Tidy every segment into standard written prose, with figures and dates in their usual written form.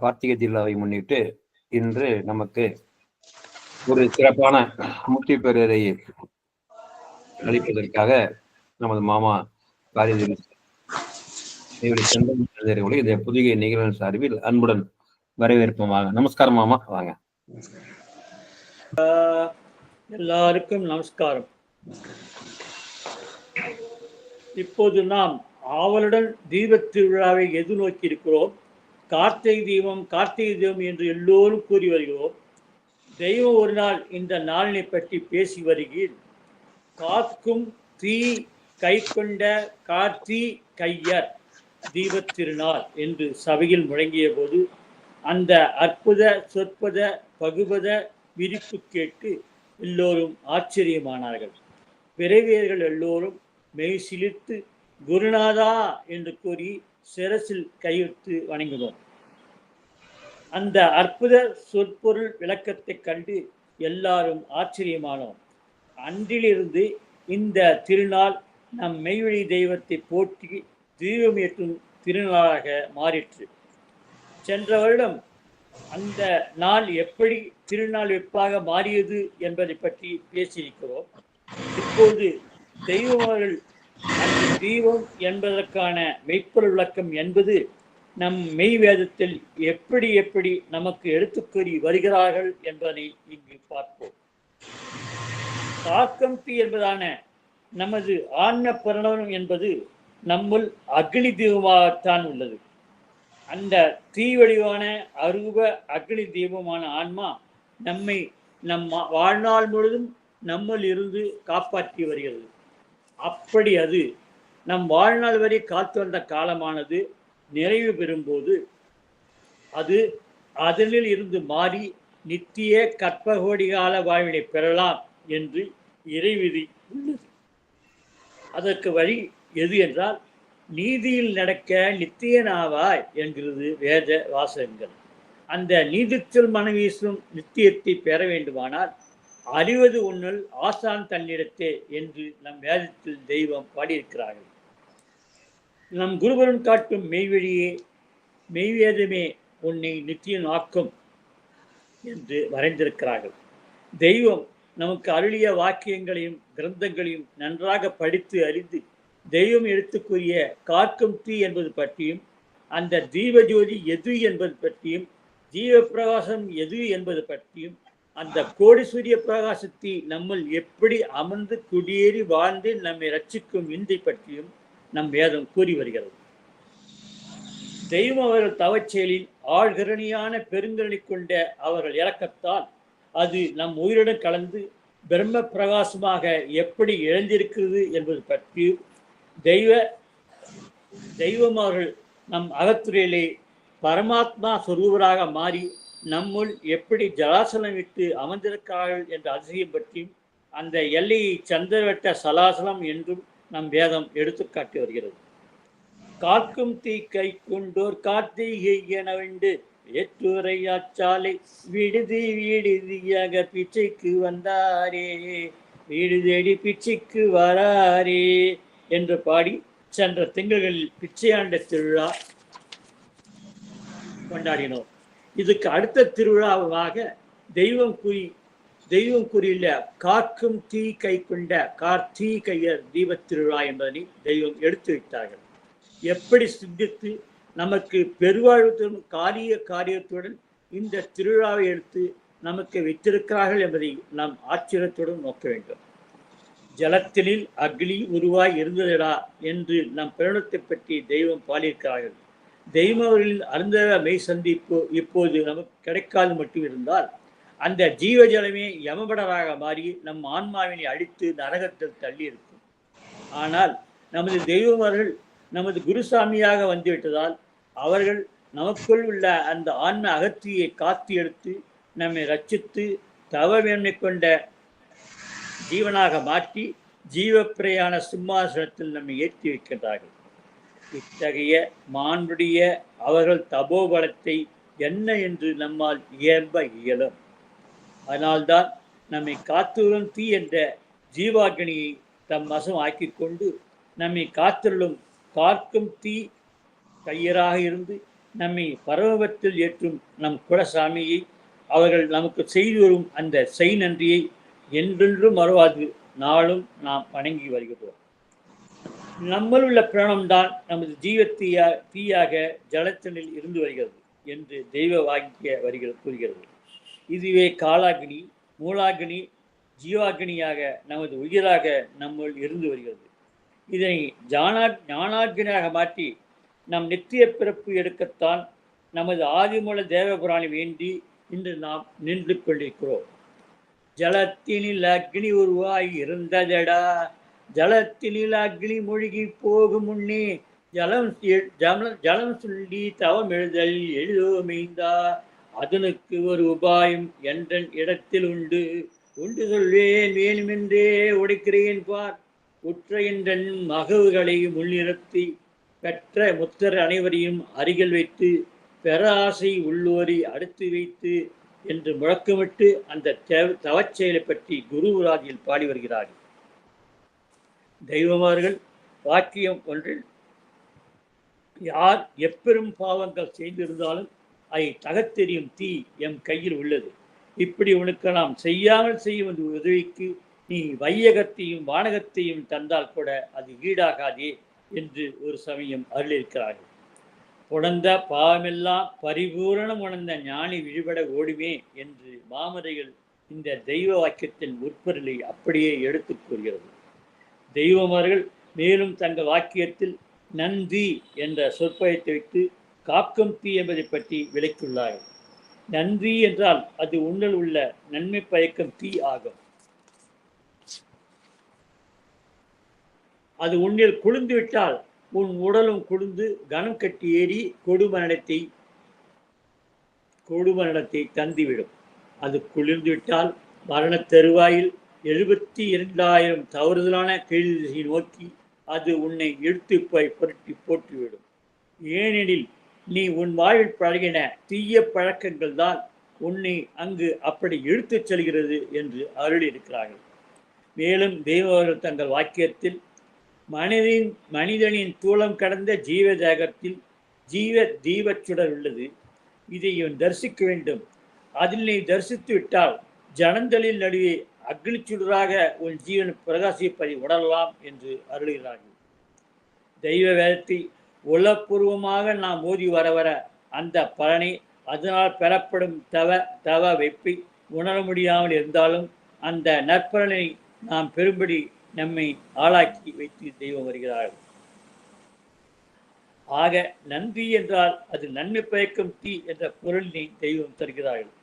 கார்த்திகை திருவிழாவை முன்னிட்டு இன்று நமக்கு ஒரு சிறப்பான முக்கிய பெயரை அளிப்பதற்காக நமது மாமா காரியம் இந்த புதிய நிகழ்வின் சார்பில் அன்புடன் வரவேற்போமாக. நமஸ்காரம் மாமா, வாங்க. எல்லாருக்கும் நமஸ்காரம். இப்போது நாம் ஆவலுடன் தீபத் திருவிழாவை எதிர்நோக்கி இருக்கிறோம். கார்த்திகை தீபம் என்று எல்லோரும் கூறி வருகிறோம். தெய்வம் ஒரு நாள் இந்த நாளினை பற்றி பேசி வருகிறேன். காக்கும் தீ கை கொண்ட கார்த்தி கையர் தீபத் திருநாள் என்று சபையில் முழங்கிய போது அந்த அற்புத சொற்பத பகுபத விரிப்பு கேட்டு எல்லோரும் ஆச்சரியமானார்கள். பிறவியர்கள் எல்லோரும் மெய் சிலிர்த்து குருநாதா என்று கூறி சிரசில் கையெடுத்து வணங்கினோம். அந்த அற்புத சொற்பொருள் விளக்கத்தை கண்டு எல்லாரும் ஆச்சரியமானோம். அன்றிலிருந்து இந்த திருநாள் நம் மெய்வழி தெய்வத்தை போற்றி தீபம் ஏற்றும் திருநாளாக மாறிற்று. சென்ற வருடம் அந்த நாள் எப்படி திருநாள் வெப்பாக மாறியது என்பதை பற்றி பேசியிருக்கிறோம். இப்போது தெய்வங்கள் அந்த தீபம் என்பதற்கான மெய்ப்பொருள் விளக்கம் என்பது நம் மெய் வேதத்தில் எப்படி எப்படி நமக்கு எடுத்துக்கூறி வருகிறார்கள் என்பதை இங்கு பார்ப்போம். காக்கம் தீ என்பதான நமது ஆன்ம பிரணவம் என்பது நம்முள் அக்னி தீபமாகத்தான் உள்ளது. அந்த தீ வடிவான அரூப அக்னி தீபமான ஆன்மா நம்மை நம் வாழ்நாள் முழுதும் நம்முள் இருந்து காப்பாற்றி வருகிறது. அப்படி அது நம் வாழ்நாள் வரை காத்து வந்த காலமானது நிறைவு பெறும்போது அது அதனில் இருந்து மாறி நித்திய கற்பகோடி கால வாழ்வினை பெறலாம் என்று இறைவிதி உள்ளது. அதற்கு வழி எது என்றால் நீதியில் நடக்க நித்தியனாவாய் என்கிறது வேத வாசகங்கள். அந்த நீதிச்சொல் மனவீசும் நித்தியத்தை பெற வேண்டுமானால் அறிவது ஒன்றில் ஆசான் தன்னிடத்தே என்று நம் வேதத்தில் தெய்வம் பாடியிருக்கிறார்கள். நம் குருபரன் காட்டும் மெய்வழியே மெய்வேதமே உன்னை நித்தியம் ஆக்கும் என்று வரைந்திருக்கிறார்கள். தெய்வம் நமக்கு அருளிய வாக்கியங்களையும் கிரந்தங்களையும் நன்றாக படித்து அறிந்து தெய்வம் எடுத்துக்கூறிய காக்கும் தீ என்பது பற்றியும் அந்த தீபஜோதி எது என்பது பற்றியும் ஜீவ பிரகாசம் எது என்பது பற்றியும் அந்த கோடி சூரிய பிரகாசத்தை நம்முள் எப்படி அமர்ந்து குடியேறி வாழ்ந்து நம்மை ரட்சிக்கும் விந்தை பற்றியும் நம் வேதம் கூறி வருகிறது. தெய்வம் அவர்கள் தவச்செயலில் ஆழ்கரணியான பெருங்கரணி கொண்ட அவர்கள் இறக்கத்தால் அது நம் உயிருடன் கலந்து பிரம்ம பிரகாசமாக எப்படி எழுந்திருக்கிறது என்பது பற்றியும் தெய்வம் அவர்கள் நம் அகத்துறையிலே பரமாத்மா சொரூபராக மாறி நம்முள் எப்படி ஜலாசலம் விட்டு அமர்ந்திருக்கிறார்கள் என்ற அதிசயம் பற்றியும் அந்த எல்லையை சந்திரவட்ட சலாசலம் என்றும் நம் வேதம் எடுத்துக்காட்டி வருகிறது. காக்கும் தீ கை கொண்டோர் கார்த்திகை எனவென்று ஏற்றுரையாச்சாலை விடுதியாக பிச்சைக்கு வந்தாரே வீடு தேடி பிச்சைக்கு வராரே என்று பாடி சென்ற திங்கள்களில் பிச்சையாண்ட திருவிழா கொண்டாடினோம். இதுக்கு அடுத்த திருவிழாவாக தெய்வம் கூறியுள்ள காக்கும் தீ கை கொண்ட கார்த்திகையர் தீபத் திருவிழா என்பதனை தெய்வம் எடுத்து வைத்தார்கள். எப்படி சிந்தித்து நமக்கு பெருவாழ்வுடன் காரியத்துடன் இந்த திருவிழாவை எடுத்து நமக்கு வைத்திருக்கிறார்கள் என்பதை நாம் ஆச்சரியத்துடன் நோக்க வேண்டும். ஜலத்தினில் அக்னி உருவாய் இருந்ததடா என்று நம் பிரணத்தை பற்றி தெய்வம் பாடியிருக்கிறார்கள். தெய்வம் அவர்களின் அருந்தவ மெய் சந்திப்பு இப்போது நமக்கு கிடைக்காது மட்டும் இருந்தால் அந்த ஜீவஜலமே யமபடராக மாறி நம் ஆன்மாவினை அழித்து நரகத்தில் தள்ளி இருக்கும். ஆனால் நமது தெய்வம் அவர்கள் நமது குருசாமியாக வந்துவிட்டதால் அவர்கள் நமக்குள் உள்ள அந்த ஆன்ம அகத்தியை காத்து எடுத்து நம்மை ரட்சித்து தவ வேண்மை கொண்ட ஜீவனாக மாற்றி ஜீவப்பிரையான சிம்மாசனத்தில் நம்மை ஏற்றி வைக்கின்றார்கள். இத்தகைய மாண்புடைய அவர்கள் தபோபலத்தை என்ன என்று நம்மால் இயல்ப இயலும். அதனால்தான் நம்மை காத்துவரும் தீ என்ற ஜீவாக்னியை தம் வசம் ஆக்கி கொண்டு நம்மை காத்துள்ளும் காக்கும் தீ கையராக இருந்து நம்மை பரமபத்தில் ஏற்றும் நம் குலசாமியை அவர்கள் நமக்கு செய்து வரும் அந்த செய் நன்றியை என்றென்றும் மறவாது நாளும் நாம் வணங்கி வருகிறோம். நம்மள் உள்ள பிராணம்தான் நமது தீயாக ஜலத்தனில் இருந்து வருகிறது என்று தெய்வ வாக்கிய வரிகள் கூறுகிறது. இதுவே காலாகினி, மூலாகினி, ஜீவாகினியாக நமது உயிராக நம்முள் இருந்து வருகிறது. இதனை ஞானாகினியாக மாற்றி நம் நித்திய பிறப்பு எடுக்கத்தான் நமது ஆதிமூல தேவபுராணி வேண்டி இன்று நாம் நின்று கொண்டிருக்கிறோம். ஜலத்தினில் அக்னி உருவாய் இருந்ததடா, ஜலத்தினில் அக்னி மூழ்கி போகும் முன்னே ஜலம் சொல்லி தவம் எழுதல் எழுதோமைந்தா, அதனுக்கு ஒரு உபாயம் என்றன் இடத்தில் உண்டு சொல்வேன் வேணுமென்றே உடைக்கிறேன் பார். உற்ற என்றன் மகவுகளை முன்னிறுத்தி பெற்ற முத்தர் அனைவரையும் அருகில் வைத்து பெற ஆசை உள்ளோரை அடுத்து வைத்து என்று முழக்கமிட்டு அந்த தவச்செயலை பற்றி குருராதியில் பாடி வருகிறார்கள். தெய்வமார்கள் வாக்கியம் ஒன்றில் யார் எப்பெரும் பாவங்கள் செய்திருந்தாலும் அதை தகத்தெறியும் தீ எம் கையில் உள்ளது. இப்படி உனக்கு நாம் செய்யாமல் செய்யும் அந்த உதவிக்கு நீ வையகத்தையும் வானகத்தையும் தந்தால் கூட அது ஈடாகாதே என்று ஒரு சமயம் அருளிருக்கிறார்கள். உணர்ந்த பாவமெல்லாம் பரிபூரணம் உணர்ந்த ஞானி விழிபட ஓடுமே என்று மாமரைகள் இந்த தெய்வ வாக்கியத்தின் உட்பொருளை அப்படியே எடுத்து கூறுகிறது. தெய்வமார்கள் மேலும் தங்கள் வாக்கியத்தில் நந்தி என்ற சொற்பயத்தை வைத்து காக்கும் தீ என்பதை பற்றி விளக்கியுள்ளார்கள். நன்றி என்றால் அது உன்னில் உள்ள நன்மை பயக்கும் தீ ஆகும். அது உன்னில் குளிர்ந்து விட்டால் உன் உடலும் குளிர்ந்து கனம் கட்டி ஏறி கொடுமரணத்தை தந்துவிடும். அது குளிர்ந்து விட்டால் மரண தருவாயில் 72,000 தவறுதலான கீழ் திசை நோக்கி அது உன்னை இழுத்து புரட்டி போட்டுவிடும். ஏனெனில் நீ உன் வாழ்வில் பழகின தீய பழக்கங்கள் தான் உன்னை அங்கு அப்படி இழுத்துச் செல்கிறது என்று அருள் இருக்கிறார்கள். மேலும் தெய்வர்கள் தங்கள் வாக்கியத்தில் மனிதனின் தூளம் கடந்த ஜீவ தேகத்தில் ஜீவ தீபச்சுடர் உள்ளது. இதை இவன் தரிசிக்க வேண்டும். அதில் நீ தரிசித்து விட்டால் ஜனங்களின் நடுவே அக்னிச்சுடராக உன் ஜீவன் பிரகாசிப்பதை உணரலாம் என்று அருளுகிறார்கள். தெய்வ வேதத்தை உளப்பூர்வமாக நாம் ஓதி வர அந்த பலனை அதனால் பெறப்படும் தவ வைப்பை உணர முடியாமல் இருந்தாலும் அந்த நற்பலனை நாம் பெறும்படி நம்மை ஆளாக்கி வைத்து தெய்வம் வருகிறார்கள். ஆக நன்றி என்றால் அது நன்மை பயக்கும் தீ என்ற பொருளினை தெய்வம் தருகிறார்கள்.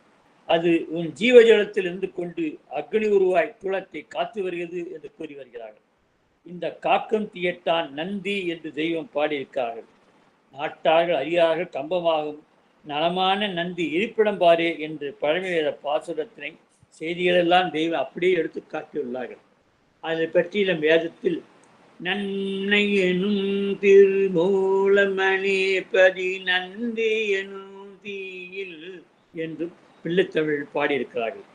அது உன் ஜீவஜலத்தில் இருந்து கொண்டு அக்னி உருவாய் துளத்தை காத்து வருகிறது என்று கூறி வருகிறார்கள். இந்த காக்கும் தீயத்தான் நந்தி என்று தெய்வம் பாடியிருக்கிறார்கள். நாட்டார்கள் அறியார்கள் கம்பமாகும் நலமான நந்தி இருப்பிடம் பாரே என்று பழமைவேத பாசுரத்தினை செய்திகளெல்லாம் தெய்வம் அப்படியே எடுத்து காட்டியுள்ளார்கள். அதை பற்றி நம் வேதத்தில் நன்னை எனும் திருமூலமணி பதி நந்தி எனும் தீயில் என்றும் பிள்ளைத்தமிழ் பாடியிருக்கிறார்கள்.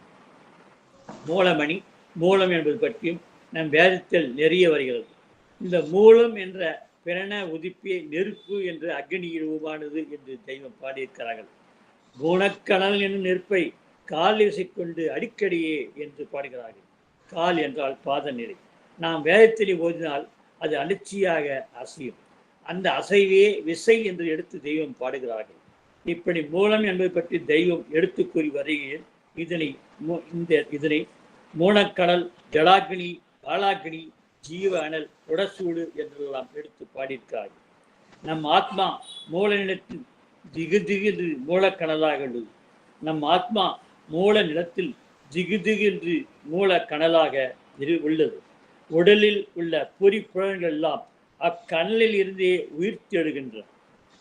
மூலமணி மூலம் என்பது பற்றியும் நம் வேதத்தில் நிறைய வருகிறது. இந்த மூலம் என்ற பிரண உதிப்பே நெருப்பு என்று அக்னி உருவானது என்று தெய்வம் பாடியிருக்கிறார்கள். குணக்கணல் என்னும் நெருப்பை கால் வீசிக்கொண்டு அடிக்கடியே என்று பாடுகிறார்கள். கால் என்றால் பாத நிலை. நாம் வேதத்திலே ஓதினால் அது அலட்சியாக அசையும். அந்த அசைவே விசை என்று எடுத்து தெய்வம் பாடுகிறார்கள். இப்படி மூலம் என்பது பற்றி தெய்வம் எடுத்து கூறி வருகையில் இதனை மூலக்கடல், ஜலாகினி, காலாகினி, ஜீவ அனல், உடசூடு என்றெல்லாம் எடுத்து பாடியிருக்கிறார்கள். நம் ஆத்மா மூல நிலத்தில் திகு மூலக்கணலாக உள்ளது. நம் ஆத்மா மூல நிலத்தில் திகு மூல கணலாக உள்ளது. உடலில் உள்ள பொறிப்புலன்கள் எல்லாம் அக்கணலில் இருந்தே உயிர்த்தெழுகின்றன.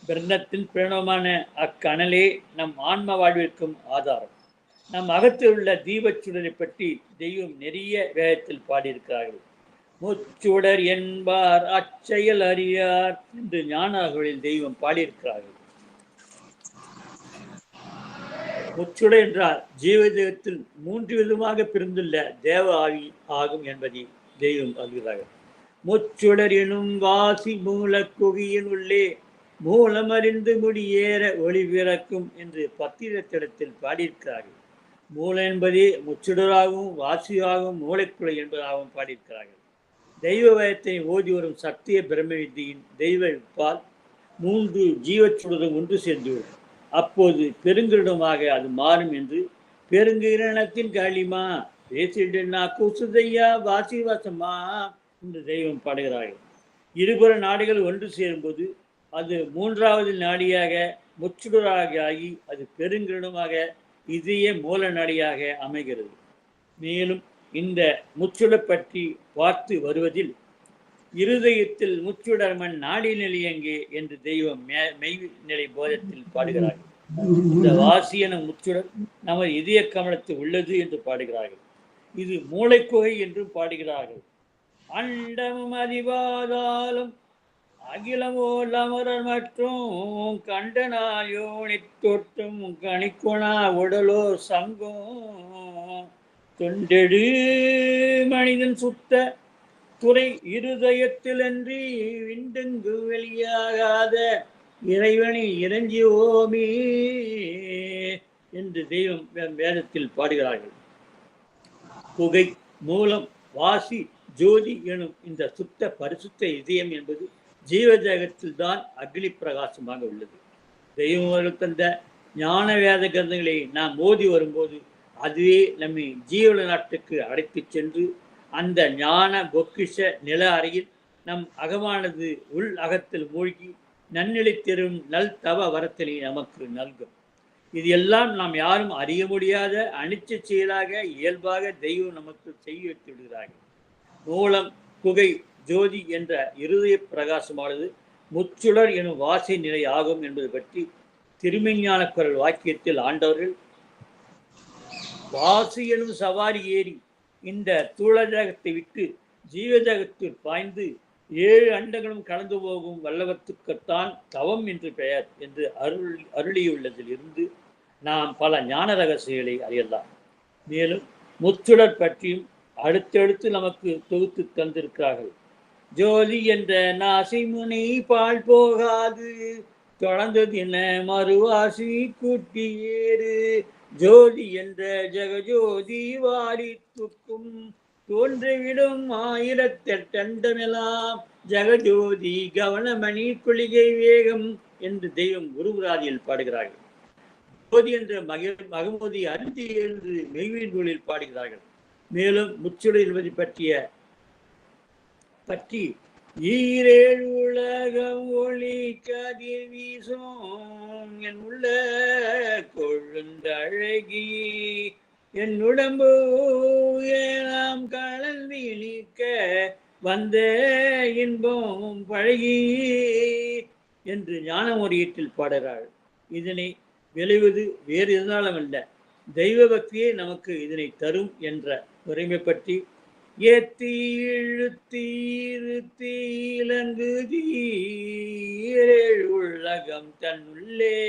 பிரம்மத்தின் பிரணவமான அக்கணலே நம் ஆன்ம வாழ்விற்கும் ஆதாரம். நம் அகத்தில் உள்ள தீபச்சுடரை பற்றி தெய்வம் நிறைய வேதத்தில் பாடியிருக்கிறார்கள். முச்சுடர் என்பார் அச்செயல் அறியார் என்று ஞானங்களில் தெய்வம் பாடியிருக்கிறார்கள். முச்சுடர் என்றால் ஜீவதேகத்தில் 3 விதமாக பிரிந்துள்ள தேவ ஆவி ஆகும் என்பதை தெய்வம் அறிகிறார்கள். முச்சுடர் எனும் வாசி மூல குகையின் உள்ளே மூலமறிந்து முடியேற ஒளி பிறக்கும் என்று பத்திரத்திடத்தில் பாடியிருக்கிறார்கள். மூல என்பதே முச்சுடராகவும் வாசியாகவும் மூளைக்குலை என்பதாகவும் பாடியிருக்கிறார்கள். தெய்வ பயத்தை ஓதி வரும் சத்திய பிரம்ம வித்தியின் தெய்வ விப்பால் 3 ஜீவச்சுடரும் ஒன்று சேர்ந்துவிடும். அப்போது பெருங்கிருடமாக அது மாறும் என்று பெருங்கிரணத்தின் களிமா பேசிடுனா குசுதையா வாசி வாசமா என்று தெய்வம் பாடுகிறார்கள். இருபுற நாடுகள் ஒன்று சேரும்போது அது 3வது நாடியாக முச்சுடராக ஆகி அது பெருங்கிரணமாக இதய மூல நாடியாக அமைகிறது. மேலும் இந்த முச்சுடர் பற்றி பார்த்து வருவதில் இருதயத்தில் முச்சுடர்மன் நாடி நிலையங்கே என்று தெய்வம் மெய்நிலை போதத்தில் பாடுகிறார்கள். இந்த வாசி என முச்சுடர் நமது இதய கமலத்தில் உள்ளது என்று பாடுகிறார்கள். இது மூளைக்குகை என்றும் பாடுகிறார்கள். அண்டமும் அதிபாதாலும் அகிலமோ அமரர் மற்றும் கண்டனால் யோனி தொட்டும் கணிக்கொணா உடலோ சங்கம் தொண்டெடு மனிதன் சுத்த துறை இருதயத்திலன்றி விண்டெங்கு வெளியாகாத இறைவனை இறைஞ்சியோமே என்று தெய்வம் வேதத்தில் பாடுகிறார்கள். புகை, மூலம், வாசி, ஜோதி எனும் இந்த சுத்த பரிசுத்த இதயம் என்பது ஜீவஜகத்தில் தான் அக்னி பிரகாசமாக உள்ளது. தெய்வங்கள் தந்த ஞான வேத கிரந்தங்களை நாம் மோதி வரும்போது அதுவே நம்மை ஜீவன நாட்டுக்கு அழைத்து சென்று அந்த ஞான பொக்கிஷ நில அறையில் நம் அகமானது உள் அகத்தில் மூழ்கி நன்னிலை தெரும் நல் தவ வரத்தினை நமக்கு நல்கும். இது எல்லாம் நாம் யாரும் அறிய முடியாத அனிச்ச செயலாக இயல்பாக தெய்வம் நமக்கு செய்ய வைத்து விடுகிறார்கள். மூலம், புகை, ஜோதி என்ற இருதய பிரகாசமானது முச்சுடர் எனும் வாசை நிலை ஆகும் என்பது பற்றி திருமெஞ்ஞான குரல் வாக்கியத்தில் ஆண்டவர்கள் வாசி எனும் சவாரி ஏறி இந்த தூளஜகத்தை விட்டு ஜீவஜகத்தில் பாய்ந்து 7 அண்டங்களும் கடந்து போகும் வல்லவத்துக்குத்தான் தவம் என்று பெயர் என்று அருளியுள்ளதில் இருந்து நாம் பல ஞான ரகசியங்களை அறியலாம். மேலும் முச்சுடர் பற்றியும் அடுத்தடுத்து நமக்கு தொகுத்து தந்திருக்கிறார்கள். ஜோதி என்ற நாசி முனை பால் போகாது தொடர்ந்தது என மறுவாசி கூட்டி ஏறு ஜோதி என்ற ஜெகஜோதி வாரி துக்கும் தோன்றிவிடும் 1008 ஜெகஜோதி கவனமணி குளிகை வேகம் என்று தெய்வம் குருபுராதியில் பாடுகிறார்கள். ஜோதி என்ற மகமோதி அருந்தி என்று மெய்வீன் நூலில் பாடுகிறார்கள். மேலும் முச்சுடர் என்பதை பற்றி ஈரேழு உலகம் ஒளி கதிர் வீசும் என் உள்ள கொழுந்தழகி என் உடம்பு ஏனாம் கலந்து நீக்க வந்த இன்பம் பழகி என்று ஞான முறையீட்டில் பாடுகிறாள். இதனை விளைவது வேறு எதனாலும் அல்ல, தெய்வ பக்தியே நமக்கு இதனை தரும் என்ற உரிமை பற்றி ஏத்தி இழுத்தீலங்கு உலகம் தன்னுள்ளே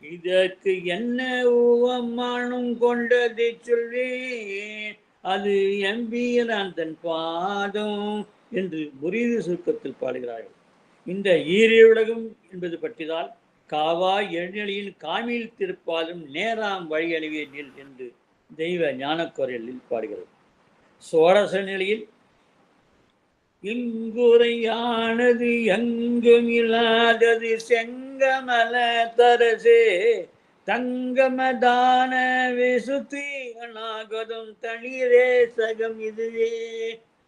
இதற்கு என்ன உவமானம் கொண்டதை சொல்வேன் அது எம்பியலான் தன் பாதம் என்று முரீது சுருக்கத்தில் பாடுகிறார்கள். இந்த ஈரேழுலகம் என்பது பற்றிதான் காவா எழுநிலையில் காமியில் திருப்பாலும் நேராம் வழி அணிவே நில் என்று தெய்வ ஞானக்குரலில் பாடுகிறது. சோரச நிலையில் இங்குரையானது எங்கும் இல்லாதது செங்கமல தரசே தங்கமதான விசுத்தி அநாகதம் தளிரே சகம் இதுவே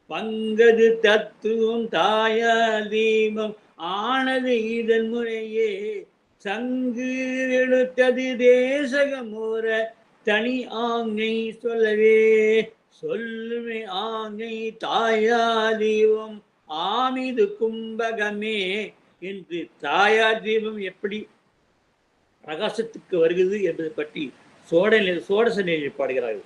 பங்கது தத்துவம் தாயா தீபம் ஆனது இதன் முறையே சங்கு எழுத்தது தேசகமோர தனி ஆங்கை சொல்லவே சொல்லுமே ஆங்கை தாயா தீபம் ஆமிது கும்பகமே என்று தாயார் தீபம் எப்படி பிரகாசத்துக்கு வருகிறது என்பது பற்றி சோடச நிலையில் பாடுகிறார்கள்.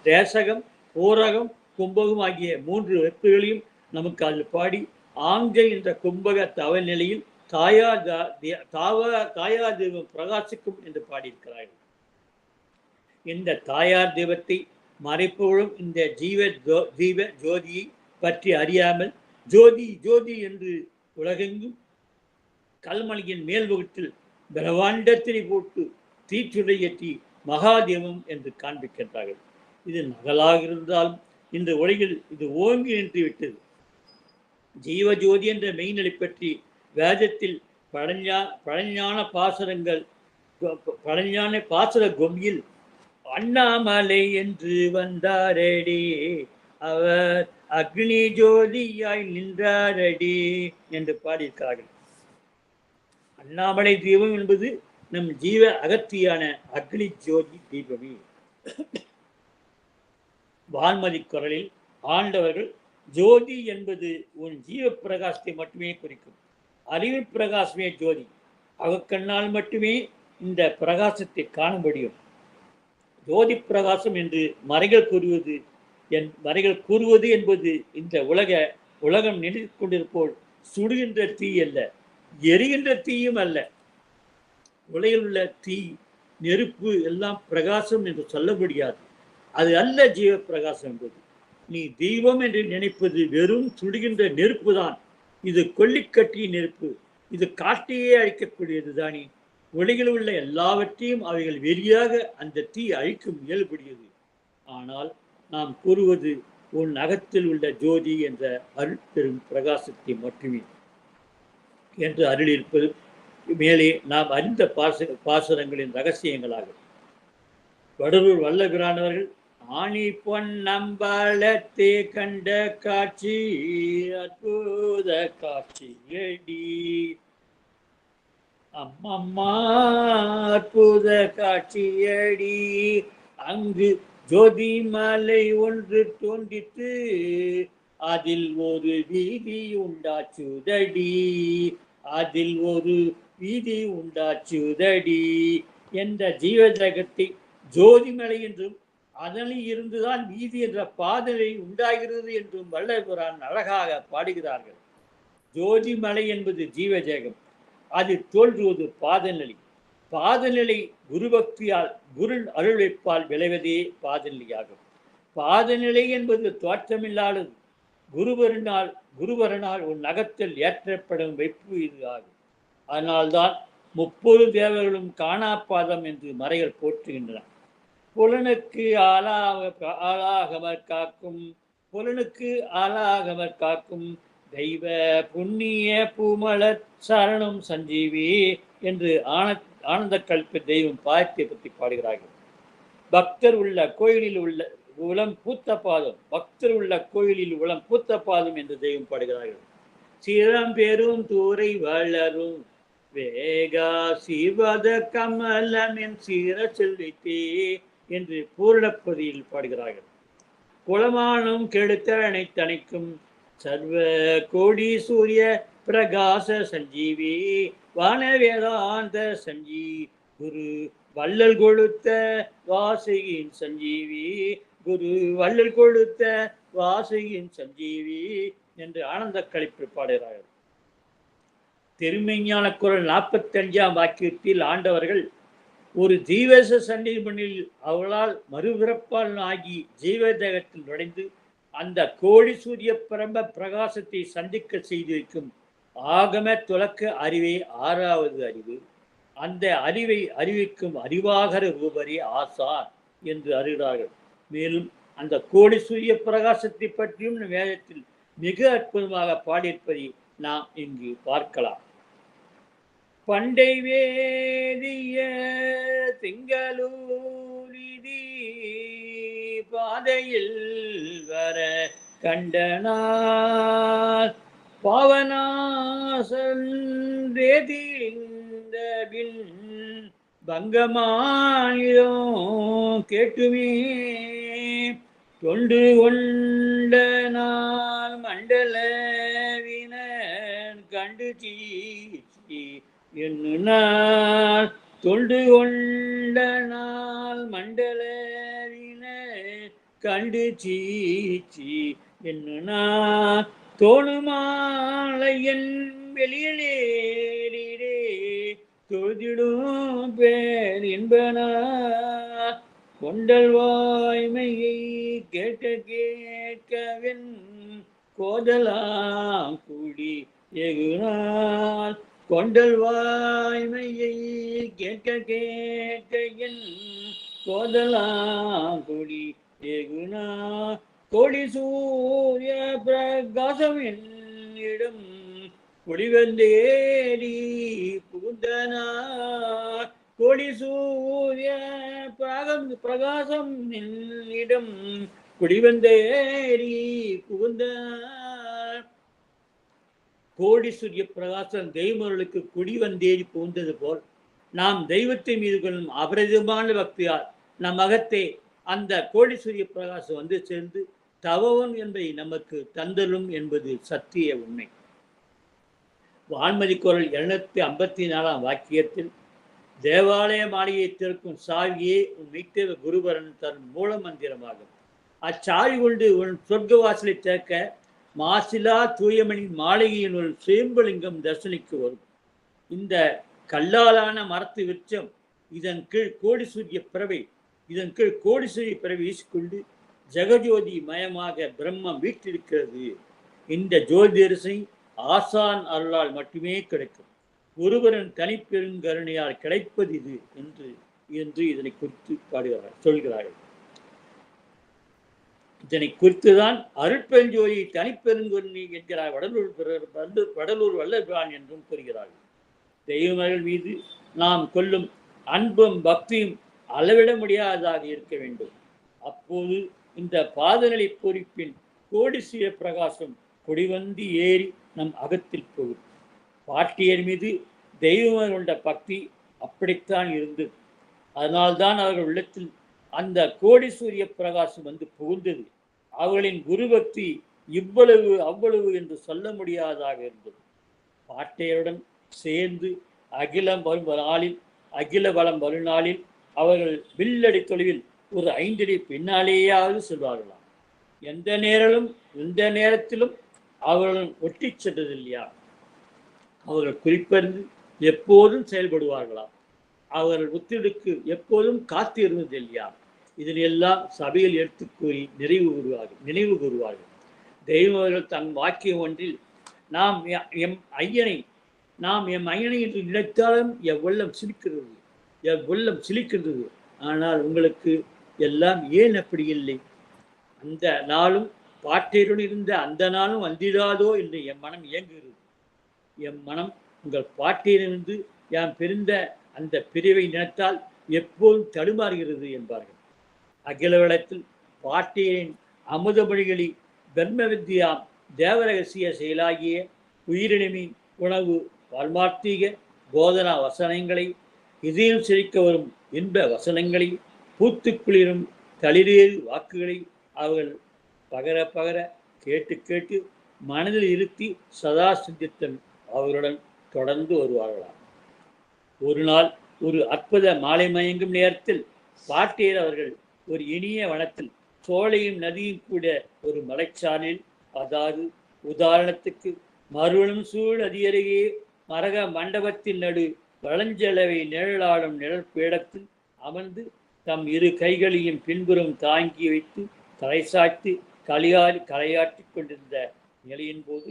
தேசகம், பூரகம், கும்பகம் ஆகிய 3 வெப்புகளையும் நமக்கு அதில் பாடி ஆங்கை என்ற கும்பக தவ நிலையில் தாயார் தீபம் பிரகாசிக்கும் என்று பாடியிருக்கிறார்கள். இந்த தாயார் தீபத்தை மறைப்பவளும் இந்த ஜீவ ஜோதியை பற்றி அறியாமல் ஜோதி ஜோதி என்று உலகெங்கும் கல்மலையின் மேல்வகுத்தில் பிரம்மாண்டத்தினை போட்டு தீச்சுடையேற்றி மகாதேவம் என்று காண்பிக்கின்றார்கள். இது நகலாக இருந்தாலும் இந்த உலகில் இது ஓங்கி நின்று விட்டது. ஜீவஜோதி என்ற மெய்நிலை பற்றி வேதத்தில் பழஞான பாசுரங்கள் பழஞான பாசுர கொம்பியில் அண்ணாமலை என்று வந்தாரடி, அவர் அக்னி ஜோதியாய் நின்றாரடி என்று பாடியிருக்கிறார்கள். அண்ணாமலை தீபம் என்பது நம் ஜீவ அகத்தியான அக்னி ஜோதி தீபமே. வான்மதி குரலில் ஆண்டவர்கள் ஜோதி என்பது உன் ஜீவ பிரகாசத்தை மட்டுமே குறிக்கும். அறிவு பிரகாசமே ஜோதி. அகக்கண்ணால் மட்டுமே இந்த பிரகாசத்தை காண முடியும். ஜோதி பிரகாசம் என்று மறைகள் கூறுவது என்பது இந்த உலகம் நினைத்து கொண்டிருப்போல் சுடுகின்ற தீ அல்ல, எரிகின்ற தீயும் அல்ல. உலகில் உள்ள தீ, நெருப்பு எல்லாம் பிரகாசம் என்று சொல்ல முடியாது. அது அல்ல ஜீவ பிரகாசம் என்பது. நீ தெய்வம் என்று நினைப்பது வெறும் சுடுகின்ற நெருப்பு தான். இது கொல்லிக்கட்டிய நெருப்பு. இது காட்டையே அழிக்கக்கூடியது தானே. உலகில் உள்ள எல்லாவற்றையும் அவைகள் வெறியாக அந்த தீ அழிக்கும் இயல்புடையது. ஆனால் நாம் கூறுவது உன் அகத்தில் உள்ள ஜோதி என்ற அருள் பெரும் பிரகாசத்தை மட்டுமே என்று அருளியிருப்பது மேலே நாம் அறிந்த பாசுரங்களின் ரகசியங்களாகும். வடலூர் வல்லபிரானவர்கள் ஆணி பொன் நம்பளத்தே கண்ட காட்சி அற்புத காட்சியடி, அம்மம்மா அற்புத காட்சியடி, அங்கு ஜோதி மலை ஒன்று தோன்றித்து அதில் ஒரு வீதி உண்டாச்சுதடி, அதில் ஒரு வீதி உண்டாச்சுதடி என்ற ஜீவஜகத்தை ஜோதிமலை என்றும் அதனில் இருந்துதான் வீதி என்ற பாதலை உண்டாகிறது என்றும் வல்லபிரான் அழகாக பாடுகிறார்கள். ஜோதிமலை என்பது ஜீவஜேகம். அது தோன்றுவது பாதநிலை. பாதநிலை குருபக்தியால் குரு அருள்வைப்பால் விளைவதே பாதநிலையாகும். பாதநிலை என்பது தோற்றமில்லாதது. குருவரனால் உன் நகத்தில் ஏற்றப்படும் வைப்பு இது ஆகும். அதனால்தான் 30 தேவர்களும் காணாப்பாதம் என்று மறைகள் போற்றுகின்றன. புலனுக்கு ஆளாகமற் காக்கும், புலனுக்கு ஆளாகமற் காக்கும் தெய்வ புண்ணிய பூமலர் சரணம் சஞ்சீவி என்று ஆனந்த கல்ப தெய்வம் பாயத்தை பற்றி பாடுகிறார்கள். பக்தர் உள்ள கோயிலில் உள்ள உளம் பூத்த பாதம், பக்தர் உள்ள கோயிலில் உளம் பூத்த பாதம் என்று தெய்வம் பாடுகிறார்கள். சிரம் பெரும் தூரை வளரும் வேகா சிவத கமலம் என் சீர செல்வித்தே என்று பூரணப்பதியில் பாடுகிறார்கள். குளமானும் கெடுத்தனை தணிக்கும் சர்வ கோடி சூரிய பிரகாச சஞ்சீவி வான வேதாந்த சஞ்சீ குரு வள்ளல் கொழுத்த வாசகியின் சஞ்சீவி, குரு வள்ளல் கொழுத்த வாசகியின் சஞ்சீவி என்று ஆனந்த கழிப்பு பாடுகிறார்கள். திருமெஞ்ஞான குரல் 45ஆம் வாக்கியத்தில் ஆண்டவர்கள் ஒரு ஜீவச சன்னிபனில் அவளால் மறுபிறப்பால் ஆகி ஜீவதேகத்தில் நுழைந்து அந்த கோடி சூரிய பிரம்ப பிரகாசத்தை சந்திக்க செய்திருக்கும் ஆகம துலக்க அறிவே 6வது அறிவு. அந்த அறிவை அறிவிக்கும் அறிவாகர ரூபரே ஆசார் என்று அறிகிறார்கள். மேலும் அந்த கோடி சூரிய பிரகாசத்தை பற்றியும் வேதத்தில் மிக அற்புதமாக பாடியிருப்பதை நாம் இங்கு பார்க்கலாம். பண்டை வேதிய திங்களூரிதி பாதையில் வர கண்டனார் பாவனாசன் வேதிந்தபின் பங்கமாயிரோ கேட்டுமே தொண்டு கொண்ட நாள் மண்டலவினன் கண்டு சீச்சி என்னுனார் தொண்டு கொண்ட நாள் மண்டலவின கண்டு சீச்சி என்னுனார் தோணுமாலையன் வெளியிலே தொழுதிடும் பேர் என்பனார் கொண்டல் வாய்மையை கேட்கவென் கோதலாம் கூடி எகுனால் கொண்டல் வாய்மையை கேட்க கேட்க என் கோதலாம் கொடி ஏகுனா கோடி சூரிய பிரகாசம் என்னிடம் குடிவந்தேரி புகுந்தனா கோடி சூரிய பிரகாசம் என்னிடம் குடிவந்தேரி புகுந்த கோடி சூரிய பிரகாசம் தெய்வங்களுக்கு குடி வந்தேறி புகுந்தது போல் நாம் தெய்வத்தை மீது கொள்ளும் அபரிதமான பக்தியால் நம் அகத்தே அந்த கோடி சூரிய பிரகாசம் வந்து சேர்ந்து தவம் என்பதை நமக்கு தந்தலும் என்பது சத்திய உண்மை. வான்மதி குரல் 254 வாக்கியத்தில் தேவாலய மாளிகையை திறக்கும் சாவியே உன் மெய்த்தேவ குருபரன் தரும் மூல மந்திரமாகும். அச்சாவி கொண்டு உன் சொர்க்க வாசலை திறக்க மாசிலா தூயமணி மாளிகையின் ஒரு சேம்பலிங்கம் தரிசனிக்கு வரும். இந்த கல்லாலான மரத்து விருட்சம் இதன் கீழ் கோடி சூரிய பிறவை வீசிக்கொண்டு ஜெகஜோதி மயமாக பிரம்மம் வீட்டிருக்கிறது. இந்த ஜோதிரசை ஆசான் அருளால் மட்டுமே கிடைக்கும். ஒருவரின் தனிப்பெருங்கருணையால் கிடைப்பது இது என்று இதனை குறித்து சொல்கிறார்கள். இதனை குறித்துதான் அருட்பெருஞ்சோதி தனிப்பெருங்கருணை என்கிறார் வடலூர் வல்லபிரான் என்றும் கூறுகிறார்கள். தெய்வங்கள் மீது நாம் கொள்ளும் அன்பும் பக்தியும் அளவிட முடியாததாக இருக்க வேண்டும். அப்போது இந்த பாதநிலை பொறிப்பின் கோடிசிய பிரகாசம் கொடிவந்தி ஏறி நம் அகத்தில் போகும். பாட்டியர் மீது தெய்வங்கள் கொண்ட பக்தி அப்படித்தான் இருந்தது. அதனால்தான் அவர்கள் உள்ளத்தில் அந்த கோடி சூரிய பிரகாசம் வந்து புகுந்தது. அவர்களின் குரு பக்தி இவ்வளவு அவ்வளவு என்று சொல்ல முடியாததாக இருந்தது. பாட்டையருடன் சேர்ந்து அகில வளம் வருநாளில் அவர்கள் வில்லடி தொலைவில் ஒரு 5 அடி பின்னாலேயாவது செல்வார்களாம். எந்த நேரத்திலும் அவர்கள் ஒட்டி சென்றதில்லையா? அவர்கள் குறிப்பறிந்து எப்போதும் செயல்படுவார்களாம். அவர்கள் உத்திடுக்கு எப்போதும் காத்து இருந்ததில்லையா? இதனையெல்லாம் சபையில் எடுத்து கூறி நினைவு கூறுவார்கள். தெய்வங்கள் தன் வாக்கியம் ஒன்றில் நாம் எம் ஐயனை என்று நினைத்தாலும் எவ்வளம் சிலிக்கின்றது. ஆனால் உங்களுக்கு எல்லாம் ஏன் அப்படி இல்லை? அந்த நாளும் பாட்டையுடன் இருந்த அந்த நாளும் வந்திடாதோ என்று என் மனம் இயங்குகிறது. என் மனம் உங்கள் பாட்டையிலிருந்து யாம் பிரிந்த அந்த பிரிவை நினைத்தால் எப்போதும் தடுமாறுகிறது என்பார்கள். அகில வளத்தில் பாட்டியரின் அமுத மொழிகளில் பிரம்ம வித்யாம் தேவரகசிய செயலாகிய உயிரினமி உணவு வாழ்மார்த்தீக போதனா வசனங்களை, இதயம் செழிக்க வரும் இன்ப வசனங்களை, பூத்துக்குளிரும் தளிரேறு வாக்குகளை அவர்கள் பகர கேட்டு மனதில் இருத்தி சதா சிந்தித்தன் அவருடன் தொடர்ந்து வருவார்களாம். ஒரு நாள் ஒரு அற்புத மாலை மயங்கும் நேரத்தில் பாட்டியர் அவர்கள் ஒரு இனிய வனத்தில் சோலையும் நதியும் கூட ஒரு மலைச்சாலில், அதாவது உதாரணத்துக்கு மறுவனும் சூழ் அதியருகே மரக மண்டபத்தின் நடு வளஞ்செலவை நிழலாடும் நிழற்பீடத்தில் அமர்ந்து தம் 2 கைகளையும் பின்புறம் தாங்கி வைத்து தலை சாய்த்து கலையாட்டி கொண்டிருந்த நிலையின் போது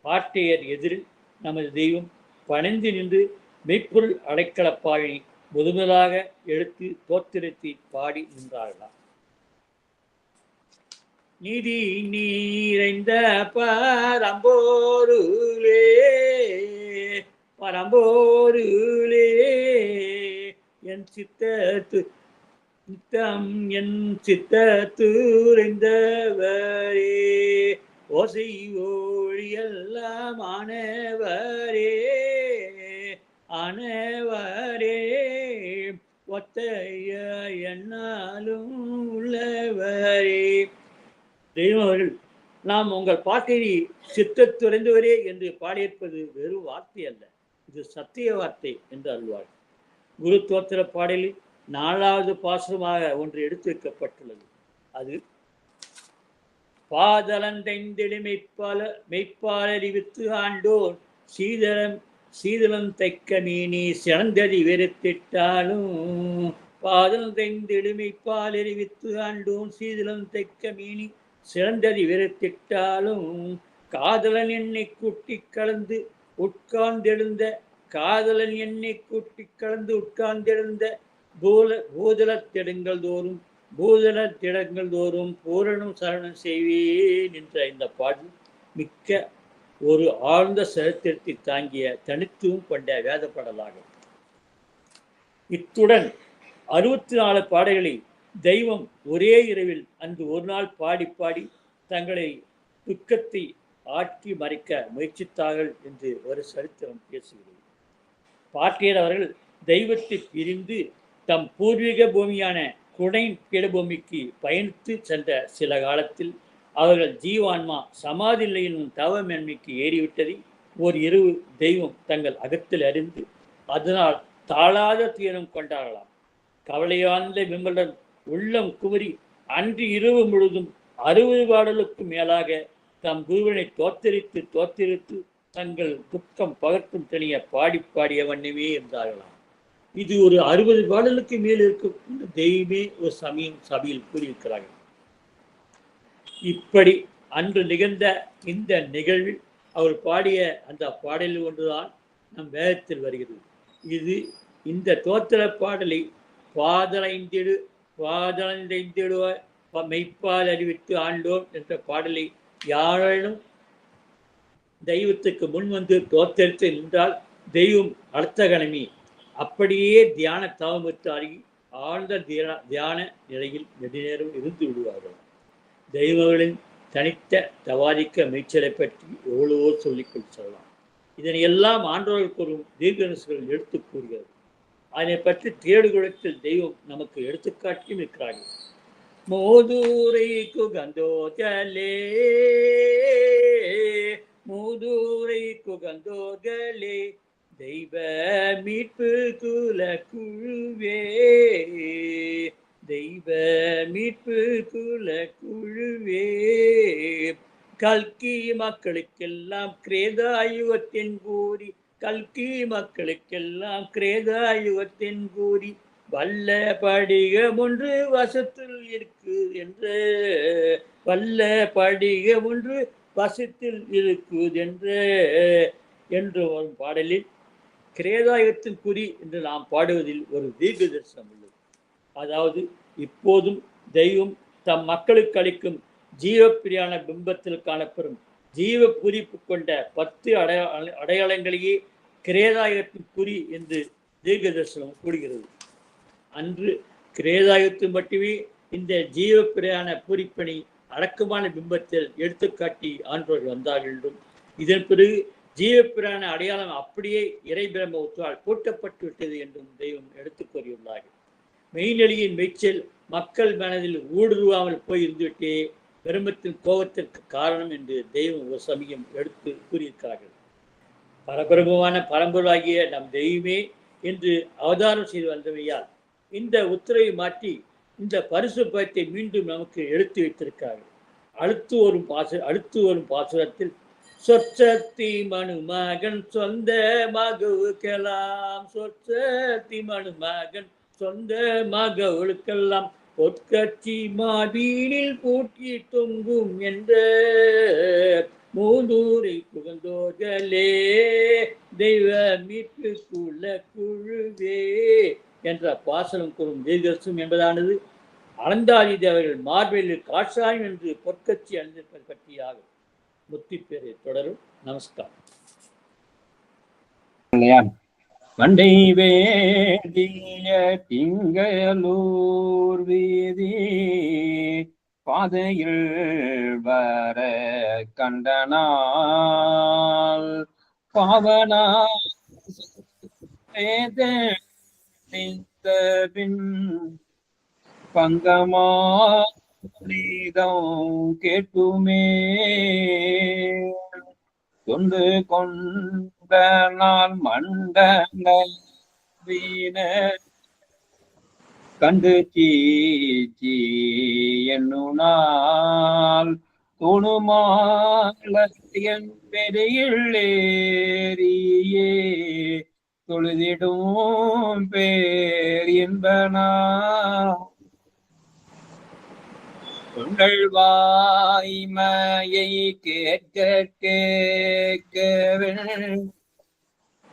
பாட்டையர் எதிரில் நமது தெய்வம் பணிந்து நின்று மெய்ப்பொருள் அடைக்கலப்பாவினை முதலாக எடுத்து தோத்திரத்தை பாடி நின்றார்களாம். நிதி நீரைந்த பரம்போருளே என் சித்தத்துரைந்தவரே ஓசை ஒழியெல்லாம் ஆனவரே ஒத்தைய என்னாலும் உள்ளவரே. தெய்வங்கள் நாம் உங்கள் பாட்டினை சித்தத்துறைந்தவரே என்று பாடியிருப்பது வெறும் வார்த்தை அல்ல, இது சத்திய வார்த்தை என்று அருள்வார். குரு தோத்திர பாடலில் 4வது பாசுரமாக ஒன்று எடுத்து வைக்கப்பட்டுள்ளது. அது பாதலந்தைந்திடு மெய்ப்பாலறிவித்து ஆண்டோர் சீதளம் தைக்க மீனி சிறந்ததி வெறுத்திட்டாலும், பாதலந்தைந்திடு மெய்ப்பாலறிவித்து ஆண்டோர் சீதளம் தைக்க மீனி சிறந்ததி வெறுத்திட்டாலும், காதலன் என்னை கூட்டி கலந்து உட்கார்ந்தெழுந்த காதலன் என்னை கூட்டி கலந்து உட்கார்ந்தெழுந்த பூதளத்திடங்கள் தோறும் பூரணம் சரணம் செய்வேன் என்ற இந்த பாடல் மிக்க ஒரு ஆழ்ந்த சரித்திரத்தை தாங்கிய தனித்துவம் கொண்ட வேத பாடலாகும். இத்துடன் 64 பாடல்களை தெய்வம் ஒரே இரவில் அன்று ஒரு நாள் பாடி பாடி தங்களை துக்கத்தை ஆற்றி மறைக்க முயற்சித்தார்கள் என்று ஒரு சரித்திரம் பேசுகிறது. பாட்டியர் அவர்கள் தெய்வத்தை பிரிந்து தம் பூர்வீக பூமியான குடைன் பீடபூமிக்கு பயணித்து சென்ற சில காலத்தில் அவர்கள் ஜீவான்மா சமாதி நிலையிலும் தவமேன்மைக்கு ஏறிவிட்டதை ஓர் இரவு தெய்வம் தங்கள் அகத்தில் அறிந்து அதனால் தாழாத துயரம் கொண்டாடலாம். கவலையார்ந்த விமலன் உள்ளம் குமரி அன்று இரவு முழுதும் 60 பாடலுக்கு மேலாக தம் குருவனை தோத்தரித்து தங்கள் துக்கம் பகற்றும் தனிய பாடிய வண்ணமே இருந்தார்களாம். இது ஒரு 60 பாடலுக்கு மேல் இருக்கும் தெய்வமே ஒரு சமயம் சபையில் கூறியிருக்கிறார்கள். இப்படி அன்று நிகழ்ந்த இந்த நிகழ்வில் அவர் பாடிய அந்த பாடலில் ஒன்றுதான் நம் வேதத்தில் வருகிறது. இது இந்த தோத்திர பாடலை பாதலைந்திடுவ மெய்ப்பால் அறிவித்து ஆண்டோம் என்ற பாடலை யாரேனும் தெய்வத்துக்கு முன் வந்து தோத்தரித்து நின்றால் தெய்வம் அடுத்த கணமே அப்படியே தியான தவமிட்டு அருகி ஆழ்ந்த தியான நிலையில் நெடுநேரம் இருந்து விடுவார்கள். தெய்வங்களின் தனித்த தவாதிக்க மெய்ச்சலை பற்றி எவ்வளவோ சொல்லிக்கொள் சொல்லலாம். இதனை எல்லாம் ஆண்டவர்கள் கூறும் தீர்க்கதரிசிகள் எடுத்து கூறுகிறது. அதனை பற்றி தேடுகுளத்தில் தெய்வம் நமக்கு எடுத்துக்காட்டியும் இருக்கிறார்கள். மூதூரை குகந்தோர்களே தெய்வ மீட்பு குல குழுவே கல்கி மக்களுக்கெல்லாம் கிரேதாயுகத்தின் கூறி வல்ல படிகம் ஒன்று வசத்தில் இருக்குது என்று வரும் பாடலில் கிரேதாயுகத்தின் குறி என்று நாம் பாடுவதில் ஒரு தீர்க்க தரிசனம் உள்ளது. அதாவது இப்போதும் தெய்வம் தம் மக்களுக்கு அளிக்கும் ஜீவப்பிரியான பிம்பத்தில் காணப்பெறும் ஜீவ குறிப்பு கொண்ட 10 அடையாளங்களையே கிரேதாயுகத்தின் குறி என்று தீர்க்க தரிசனம் கூறுகிறது. அன்று கிரேதாயுகத்தில் மட்டுமே இந்த ஜீவப்பிரியான பூரிப்பணி அடக்கமான பிம்பத்தில் எடுத்துக்காட்டி ஆண்டவர்கள் வந்தார்கள் என்றும் இதன் பிறகு ஜீவப்பிரான அடையாளம் அப்படியே இறை பிரம்மத்தால் பூட்டப்பட்டு விட்டது என்றும் தெய்வம் எடுத்துக் கூறியுள்ளார்கள். மெய்நெளியின் மெய்ச்சல் மக்கள் மனதில் ஊடுருவாமல் போய் இருந்துவிட்டே பிரம்மத்தின் கோபத்திற்கு காரணம் என்று தெய்வம் ஒரு சமயம் எடுத்து கூறியிருக்கிறார்கள். பரபிரமமான பரம்பொருளாகிய நம் தெய்வமே என்று அவதாரம் செய்து வந்தவையால் இந்த உத்தரவை மாற்றி இந்த பரிசு பயத்தை மீண்டும் நமக்கு எடுத்து வைத்திருக்கிறார்கள். அடுத்து வரும் பாசுரத்தில் சொற்சத்தி மனுமகன் சொந்த மகவுக்கெல்லாம் பொற்கட்சி மாவீனில் பூட்டி தொங்கும் என்ற மூதூரை புகழ்ந்தோர்களே தெய்வ மீட்பு குல குழுவே என்ற பாசனம் கூறும் தீர்க்கதரிசனம் என்பதானது அனந்தாதி தேவர்கள் மார்பெல்லில் காட்சாயம் என்று பொற்கட்சி அணிந்திருப்பது பற்றியாகும். முத்தி பேரை தொடரும். நமஸ்காரம். வண்டை வேண்டிய திங்களூர் வீதி பாதையில் வர கண்டனால் பாவனா பின் பங்கமாதம் கேட்டுமே தொண்டு கொண்ட நாள் மண்டல கண்டு சீச்சி என்னுனால் துணுமாலன் பெரியில்லேரியே தொழுதிடும் பேர் என்பனா உங்கள் வாய்மையை கேட்க கேட்கவே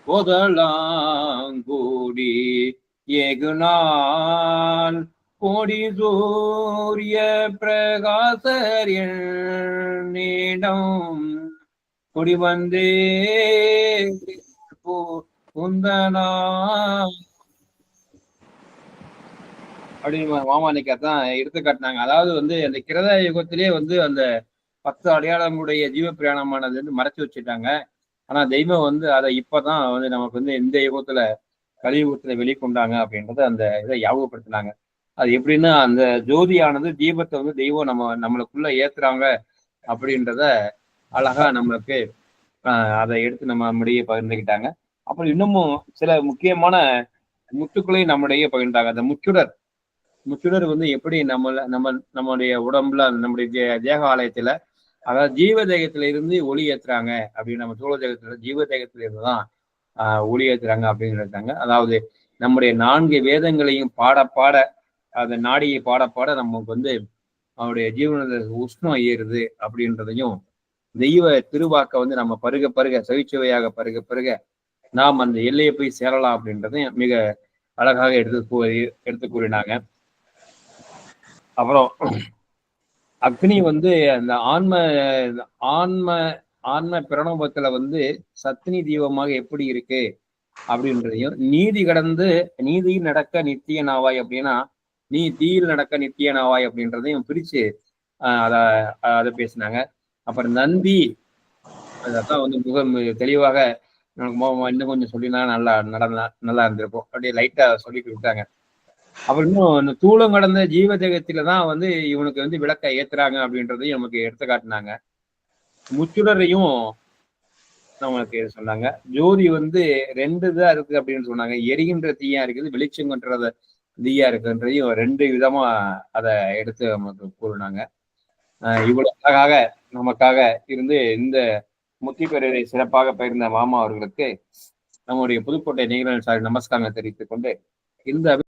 போதலாங்கூடி ஏகுநாள் கோடி சூரிய பிரகாசரின் நீடம் குடி வந்தே புந்தனா அப்படின்னு மாமானிக்கத்தான் எடுத்து காட்டினாங்க. அதாவது வந்து அந்த கிரத யுகத்திலேயே வந்து அந்த 10 அடையாளங்களுடைய ஜீவ பிரயாணமானது வந்து மறைச்சு வச்சுட்டாங்க. ஆனா தெய்வம் வந்து அதை இப்பதான் வந்து நமக்கு வந்து இந்த யுகத்துல கலியுகத்துல வெளிக்கொண்டாங்க அப்படின்றத அந்த இதை ஞாபகப்படுத்தினாங்க. அது எப்படின்னா அந்த ஜோதியானது தீபத்தை வந்து தெய்வம் நம்மளுக்குள்ள ஏத்துறாங்க அப்படின்றத அழகா நம்மளுக்கு அதை எடுத்து நம்முடைய பகிர்ந்துக்கிட்டாங்க. அப்புறம் இன்னமும் சில முக்கியமான முத்துக்களையும் நம்முடைய பகிர்ந்தாங்க. அந்த முச்சுடர் வந்து எப்படி நம்மளுடைய உடம்புல நம்முடைய தேக ஆலயத்துல, அதாவது ஜீவ தேகத்துல இருந்து ஒளி ஏத்துறாங்க அப்படின்னு, நம்ம சூழ தேகத்துல ஜீவ தேகத்துல இருந்துதான் ஒளி ஏத்துறாங்க அப்படின்னு. அதாவது நம்முடைய 4 வேதங்களையும் பாட அந்த நாடியை பாட நமக்கு வந்து அவருடைய ஜீவன உஷ்ணம் ஏறுது அப்படின்றதையும், தெய்வ திருவாக்க வந்து நம்ம பருக செவிச்சுவையாக பருக நாம் அந்த எல்லையை போய் சேரலாம் அப்படின்றதையும் மிக அழகாக எடுத்து கூறினாங்க. அப்புறம் அக்னி வந்து அந்த ஆன்ம பிரணவத்துல வந்து சத்தினி தீபமாக எப்படி இருக்கு அப்படின்றதையும், நீதியில் நடக்க நித்திய நாவாய் அப்படின்னா நீ தீயில் நடக்க நித்திய நாவாய் அப்படின்றதையும் பிரிச்சு அதை பேசினாங்க. அப்புறம் நந்தி அதான் வந்து தெளிவாக இன்னும் கொஞ்சம் சொல்லினா நல்லா இருந்திருக்கும். அப்படியே லைட்டா சொல்லிட்டு விட்டாங்க. அப்புறம் இன்னும் தூளம் கடந்த ஜீவ தேகத்திலதான் வந்து இவனுக்கு வந்து விளக்க ஏத்துறாங்க அப்படின்றதையும் நமக்கு எடுத்து காட்டினாங்க. முச்சுடரையும் நம்மளுக்கு சொன்னாங்க. ஜோதி வந்து 2 தான் இருக்கு அப்படின்னு சொன்னாங்க. எரிகின்ற தீயா இருக்குது, வெளிச்சங்கன்றத தீயா இருக்குன்றதையும் 2 விதமா அதை எடுத்து நமக்கு கூறினாங்க. இவ்வளவு அழகாக நமக்காக இருந்து இந்த முத்தி பெரியரை சிறப்பாக பகிர்ந்த மாமா அவர்களுக்கு நம்முடைய புதுக்கோட்டை நிகழ்ச்சி நமஸ்காரம் தெரிவித்துக் கொண்டு இந்த